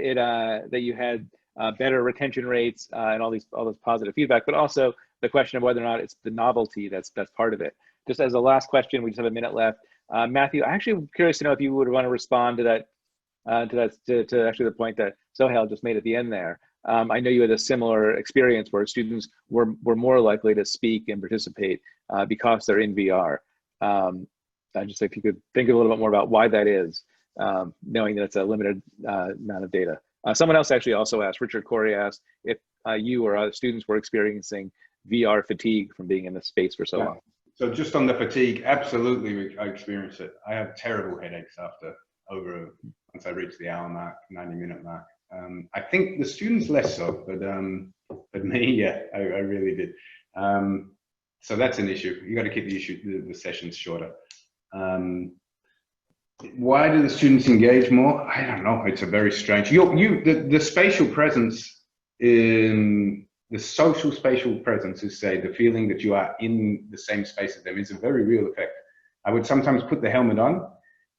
that you had better retention rates and all this positive feedback, but also the question of whether or not it's the novelty that's part of it. Just as a last question, we just have a minute left. Matthew, I'm actually curious to know if you would want to respond to that, to actually the point that Sohail just made at the end there. I know you had a similar experience where students were more likely to speak and participate because they're in VR. Just if you could think a little bit more about why that is, knowing that it's a limited amount of data. Someone else actually also asked, Richard Corey asked, if you or other students were experiencing VR fatigue from being in the space for so long. So just on the fatigue, absolutely, I experienced it. I have terrible headaches after once I reach the hour mark, 90-minute mark. I think the students less so, but me, yeah, I really did. So that's an issue. You got to keep the sessions shorter. Why do the students engage more? I don't know. It's a very strange. The spatial presence in the social spatial presence is, say, the feeling that you are in the same space as them is a very real effect. I would sometimes put the helmet on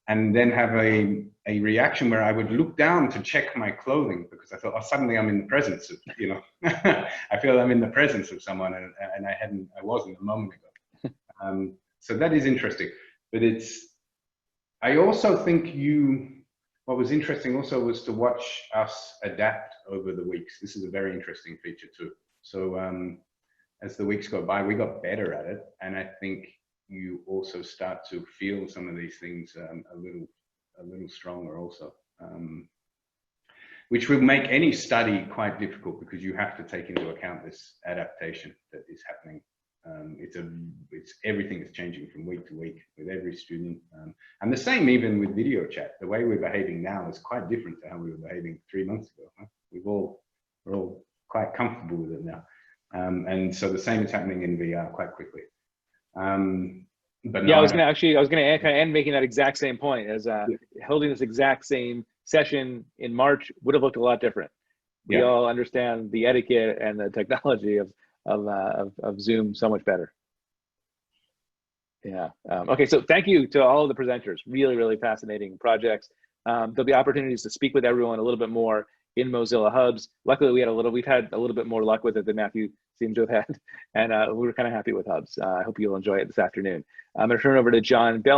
and then have a reaction where I would look down to check my clothing because I thought, oh, suddenly I'm in the presence of, you know, I feel I'm in the presence of someone and I wasn't a moment ago. So that is interesting, but I also think what was interesting also was to watch us adapt over the weeks. This is a very interesting feature too. So as the weeks go by, we got better at it. And I think you also start to feel some of these things a little stronger also, which will make any study quite difficult because you have to take into account this adaptation that is happening. Everything is changing from week to week with every student, and the same even with video chat. The way we're behaving now is quite different to how we were behaving 3 months ago. Huh? We're all quite comfortable with it now, and so the same is happening in VR quite quickly. but Yeah, no, I was gonna kind of end making that exact same point as holding this exact same session in March would have looked a lot different. We Yeah. all understand the etiquette and the technology of Zoom so much better. Yeah. Okay, so thank you to all of the presenters. Really, really fascinating projects. There'll be opportunities to speak with everyone a little bit more in Mozilla Hubs. Luckily, we've had a little bit more luck with it than Matthew seems to have had, and we were kind of happy with Hubs. I hope you'll enjoy it this afternoon. I'm going to turn it over to John Bell.